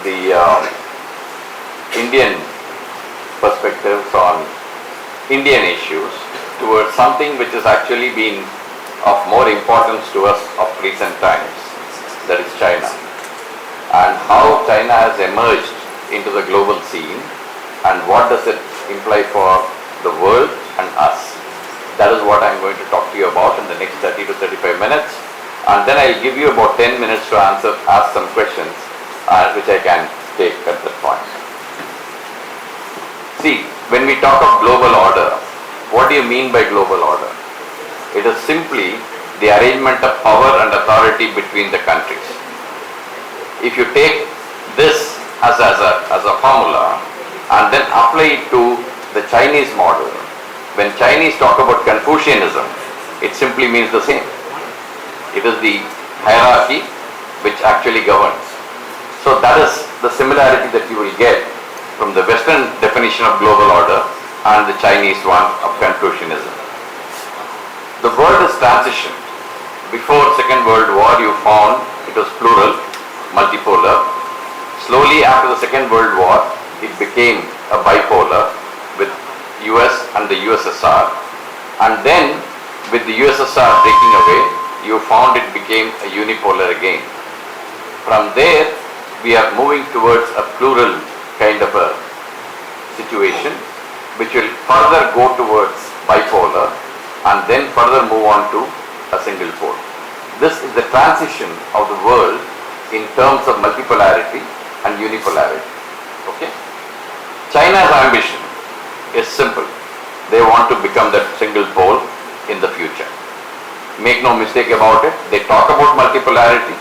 the Indian perspectives on Indian issues towards something which has actually been of more importance to us of recent times, that is China, and how China has emerged into the global scene and what does it imply for the world and us. That is what I'm going to talk to you about in the next 30 to 35 minutes, and then I'll give you about 10 minutes to ask some questions which I can take at that point. See, when we talk of global order, what do you mean by global order? It is simply the arrangement of power and authority between the countries. If you take this as a formula and then apply it to the Chinese model, when Chinese talk about Confucianism, it simply means the same. It is the hierarchy which actually governs. So that is the similarity that you will get from the Western definition of global order and the Chinese one of Confucianism. The world has transitioned. Before Second World War, you found it was plural, multipolar. Slowly after the Second World War, it became a bipolar with US and the USSR, and then with the USSR breaking away, you found it became a unipolar again. From there, we are moving towards a plural kind of a situation, which will further go towards bipolar and then further move on to a single pole. This is the transition of the world in terms of multipolarity and unipolarity. Okay? China's ambition is simple. They want to become that single pole in the future. Make no mistake about it. They talk about multipolarity.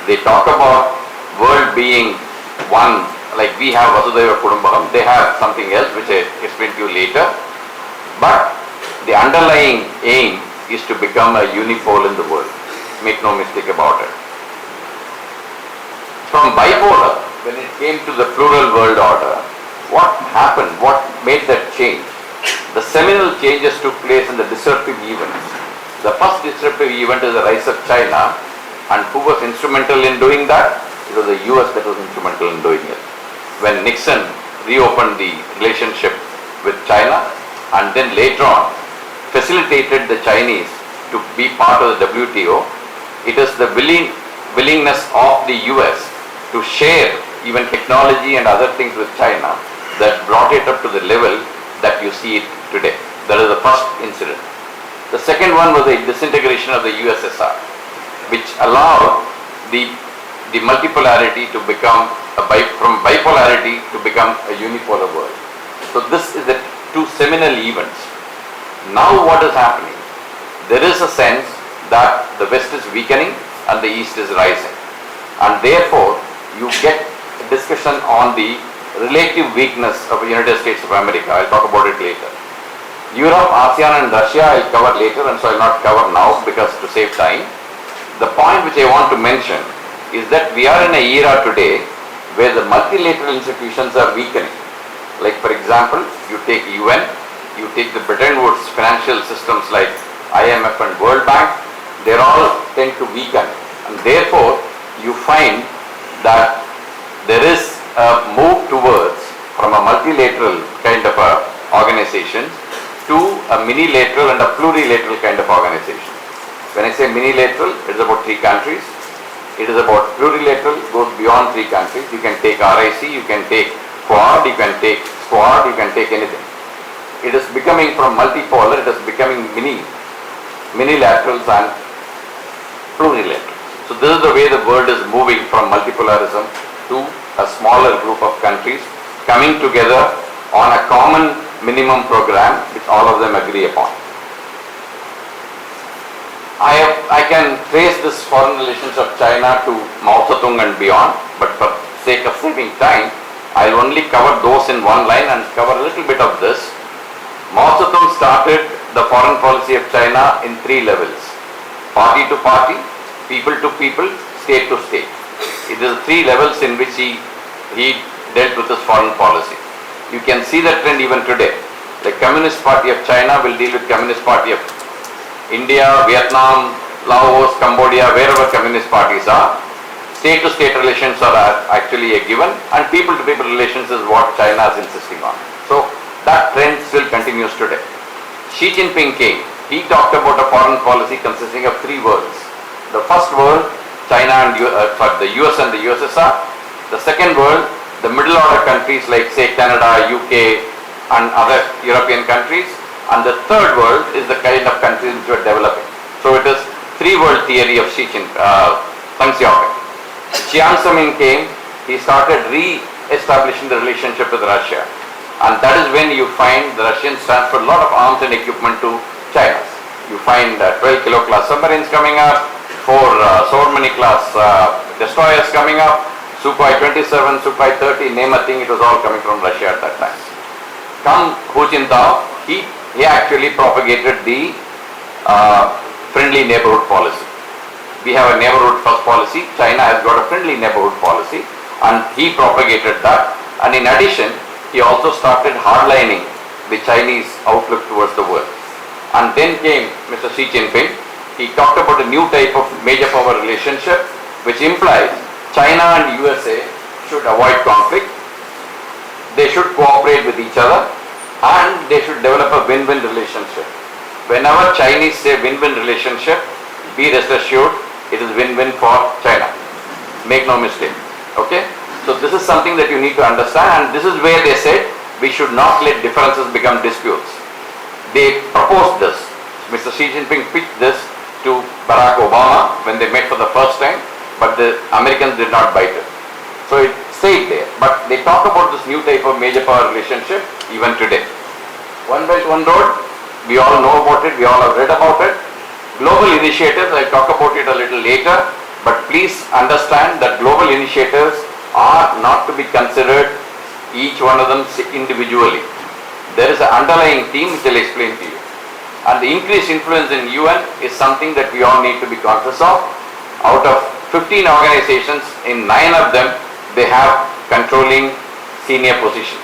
They talk about world being one, like we have Vasudhaiva Kudumbakam. They have something else which I explain to you later. But the underlying aim is to become a unipole in the world. Make no mistake about it. From bipolar, when it came to the plural world order, what happened? What made that change? The seminal changes took place in the disruptive events. The first disruptive event is the rise of China, and who was instrumental in doing that? It was the US that was instrumental in doing it. When Nixon reopened the relationship with China and then later on facilitated the Chinese to be part of the WTO, it is the willingness of the US to share even technology and other things with China that brought it up to the level that you see it today. That is the first incident. The second one was the disintegration of the USSR, which allowed the multipolarity to become from bipolarity to become a unipolar world. So this is the two seminal events. Now what is happening? There is a sense that the West is weakening and the East is rising, and therefore you get a discussion on the relative weakness of the United States of America. I'll talk about it later. Europe, ASEAN and Russia I'll cover later, and so I'll not cover now because to save time. The point which I want to mention is that we are in an era today where the multilateral institutions are weakening. Like for example, you take UN, you take the Bretton Woods financial systems like IMF and World Bank, they all tend to weaken, and therefore you find that there is a move towards from a multilateral kind of a organization to a minilateral and a plurilateral kind of organization. When I say minilateral, it is about 3 countries. It is about plurilateral, goes beyond 3 countries. You can take RIC, you can take Quad, you can take Squad, you can take anything. It is becoming from multipolar, it is becoming minilaterals and plurilateral. So this is the way the world is moving from multipolarism to a smaller group of countries coming together on a common minimum program which all of them agree upon. I can trace this foreign relations of China to Mao Zedong and beyond, but for sake of saving time, I will only cover those in one line and cover a little bit of this. Mao Zedong started the foreign policy of China in 3 levels: party to party, people to people, state to state. It is 3 levels in which he dealt with his foreign policy. You can see that trend even today. The Communist Party of China will deal with Communist Party of India, Vietnam, Laos, Cambodia, wherever communist parties are. State-to-state relations are actually a given, and people-to-people relations is what China is insisting on. So that trend still continues today. Xi Jinping came. He talked about a foreign policy consisting of three worlds. The first world, China and the US and the USSR. The second world, the middle order countries like say Canada, UK and other European countries. And the third world is the kind of countries which are developing. So it is three world theory of Deng Xiaoping. Jiang Zemin came, he started re-establishing the relationship with Russia. And that is when you find the Russians transferred a lot of arms and equipment to China. You find 12 kilo class submarines coming up, 4 Soormani class destroyers coming up, Sukhoi 27, Sukhoi 30, name a thing, it was all coming from Russia at that time. Come Hu Jintao, he actually propagated the friendly neighborhood policy. We have a neighborhood first policy, China has got a friendly neighborhood policy, and he propagated that. And in addition, he also started hardlining the Chinese outlook towards the world. And then came Mr. Xi Jinping. He talked about a new type of major power relationship, which implies China and USA should avoid conflict, they should cooperate with each other, and they should develop a win-win relationship. Whenever Chinese say win-win relationship, be rest assured, it is win-win for China. Make no mistake. Okay? So this is something that you need to understand, and this is where they said we should not let differences become disputes. They proposed this. Mr. Xi Jinping pitched this to Barack Obama when they met for the first time, but the Americans did not bite it. So it stayed there. But they talk about this new type of major power relationship even today. One Belt, One Road, we all know about it, we all have read about it. Global initiatives, I'll talk about it a little later, but please understand that global initiatives are not to be considered each one of them individually. There is an underlying theme which I'll explain to you. And the increased influence in UN is something that we all need to be conscious of. Out of 15 organizations, in 9 of them, they have controlling senior positions.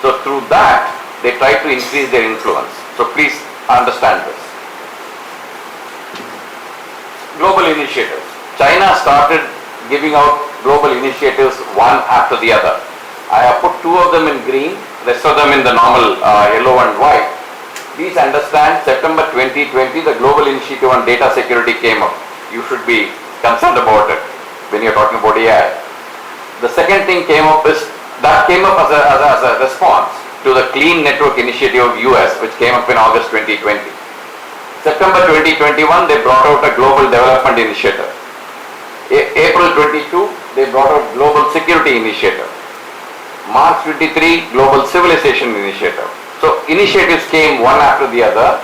So through that, they try to increase their influence. So please understand this. Global initiatives. China started giving out global initiatives one after the other. I have put 2 of them in green, rest of them in the normal yellow and white. Please understand, September 2020, the Global Initiative on Data Security came up. You should be concerned about it when you're talking about AI. The second thing came up as a response to the Clean Network Initiative of US, which came up in August 2020. September 2021, they brought out a Global Development Initiative. April 22, they brought out Global Security Initiative. March 23, Global Civilization Initiative. So initiatives came one after the other.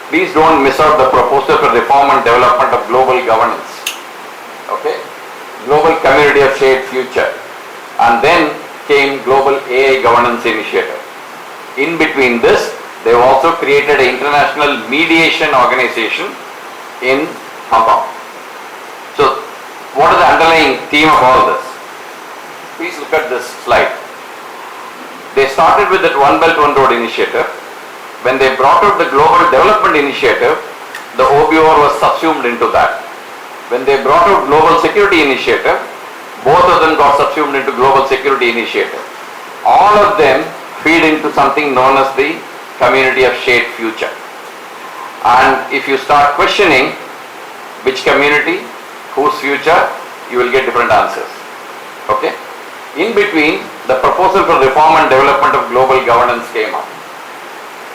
Please don't miss out the proposal for reform and development of global governance. Okay? Global Community of Shared Future. And then came Global AI Governance Initiative. In between this, they have also created an international mediation organization in Hong Kong. So, what is the underlying theme of all this? Please look at this slide. They started with that One Belt, One Road initiative. When they brought out the Global Development Initiative, the OBOR was subsumed into that. When they brought out Global Security Initiative, both of them got subsumed into Global Security Initiative. All of them feed into something known as the Community of Shared Future. And if you start questioning which community, whose future, you will get different answers. Okay? In between, the proposal for reform and development of global governance came up.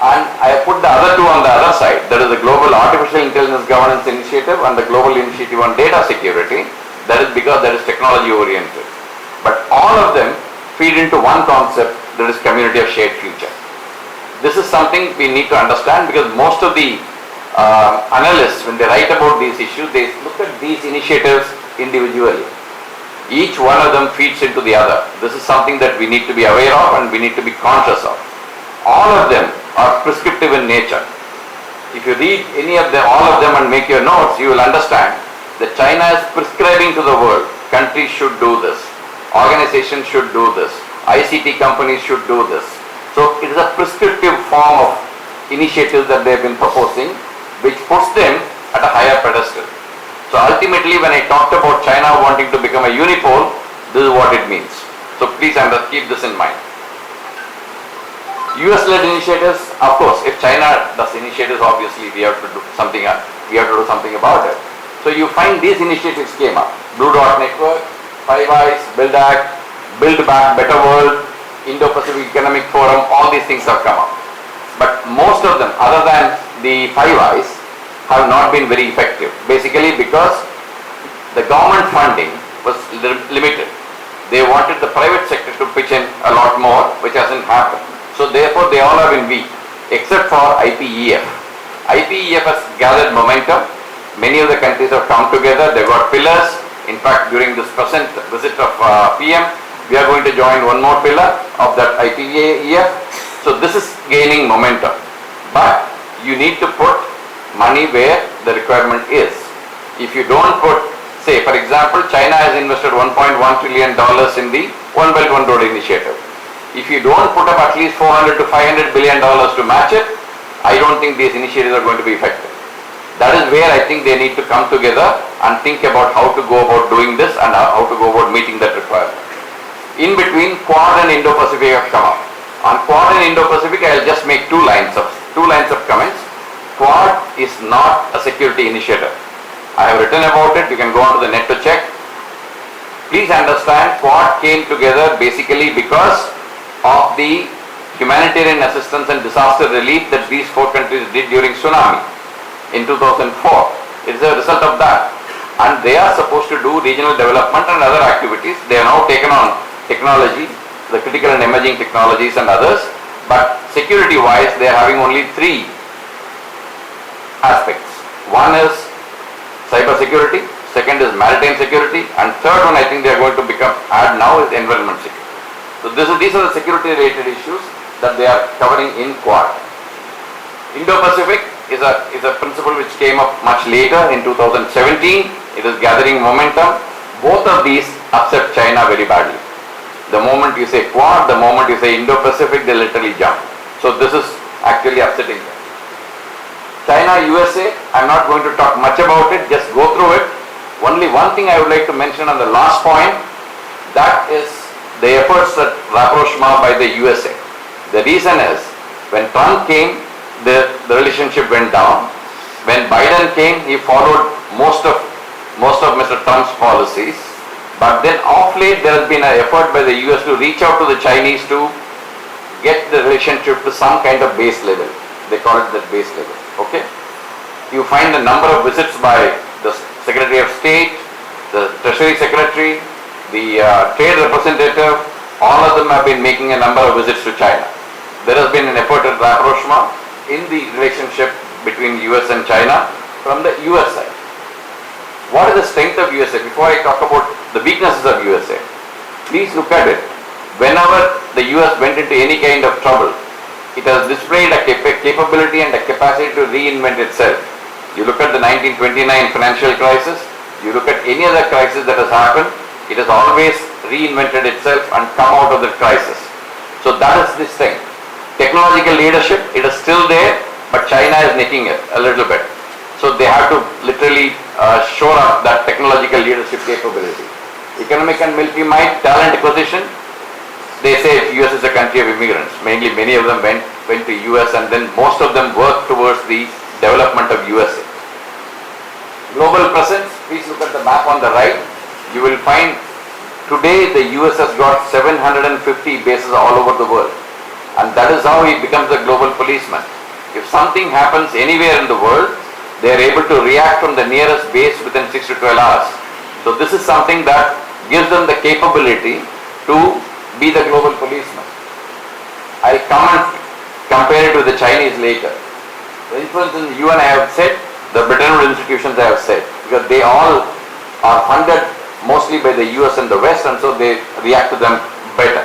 And I have put the other 2 on the other side. That is the Global Artificial Intelligence Governance Initiative and the Global Initiative on Data Security. That is because that is technology oriented. But all of them feed into one concept, that is Community of Shared Future. This is something we need to understand, because most of the analysts, when they write about these issues, they look at these initiatives individually. Each one of them feeds into the other. This is something that we need to be aware of and we need to be conscious of. All of them are prescriptive in nature. If you read any of them, all of them, and make your notes, you will understand that China is prescribing to the world. Countries should do this. Organizations should do this. ICT companies should do this. So it is a prescriptive form of initiatives that they have been proposing, which puts them at a higher pedestal. So ultimately, when I talked about China wanting to become a unipole, this is what it means. So please keep this in mind. US-led initiatives, of course, if China does initiatives, obviously we have to do something. We have to do something about it. So you find these initiatives came up: Blue Dot Network, Five Eyes, Build Act, Build Back Better World, Indo-Pacific Economic Forum. All these things have come up. But most of them, other than the Five Eyes, have not been very effective. Basically because the government funding was limited. They wanted the private sector to pitch in a lot more, which hasn't happened. So therefore they all have been weak, except for IPEF. IPEF has gathered momentum. Many of the countries have come together. They've got pillars. In fact, during this present visit of PM, we are going to join one more pillar of that IPEF. So this is gaining momentum. But you need to put money where the requirement is. If you don't put, say for example, China has invested $1.1 trillion in the One Belt One Road initiative. If you don't put up at least $400 to $500 billion to match it, I don't think these initiatives are going to be effective. That is where I think they need to come together and think about how to go about doing this and how to go about meeting that requirement. In between, Quad and Indo-Pacific have come up. On Quad and Indo-Pacific, I will just make two lines of comments. Quad is not a security initiative. I have written about it. You can go onto the net to check. Please understand, Quad came together basically because of the humanitarian assistance and disaster relief that these four countries did during tsunami in 2004. It is a result of that. And they are supposed to do regional development and other activities. They have now taken on technology, the critical and emerging technologies and others. But security-wise, they are having only three aspects. One is cyber security, second is maritime security, and third one I think they are going to add now is environment security. So these are the security related issues that they are covering in Quad. Indo-Pacific is a principle which came up much later in 2017. It is gathering momentum. Both of these upset China very badly. The moment you say Quad, the moment you say Indo-Pacific, they literally jump. So this is actually upsetting them. China, USA, I'm not going to talk much about it, just go through it. Only one thing I would like to mention on the last point, that is the efforts at rapprochement by the USA. The reason is, when Trump came, the relationship went down. When Biden came, he followed most of Mr. Trump's policies. But then off late, there has been an effort by the US to reach out to the Chinese to get the relationship to some kind of base level. They call it the base level. Okay? You find the number of visits by the Secretary of State, the Treasury Secretary, the trade representative, all of them have been making a number of visits to China. There has been an effort at rapprochement in the relationship between US and China from the US side. What is the strength of USA? Before I talk about the weaknesses of USA, please look at it. Whenever the US went into any kind of trouble, it has displayed a capability and a capacity to reinvent itself. You look at the 1929 financial crisis, you look at any other crisis that has happened, it has always reinvented itself and come out of the crisis. So that is this thing. Technological leadership, it is still there, but China is nicking it a little bit. So they have to literally shore up that technological leadership capability. Economic and military might, talent acquisition, they say US is a country of immigrants. Mainly many of them went to US and then most of them worked towards the development of USA. Global presence, please look at the map on the right. You will find today the US has got 750 bases all over the world. And that is how he becomes a global policeman. If something happens anywhere in the world, they are able to react from the nearest base within 6 to 12 hours. So this is something that gives them the capability to be the global policeman. I'll come and compare it with the Chinese later. The influence in the UN I have said, the Bretton Woods institutions I have said, because they all are funded mostly by the US and the West, and so they react to them better.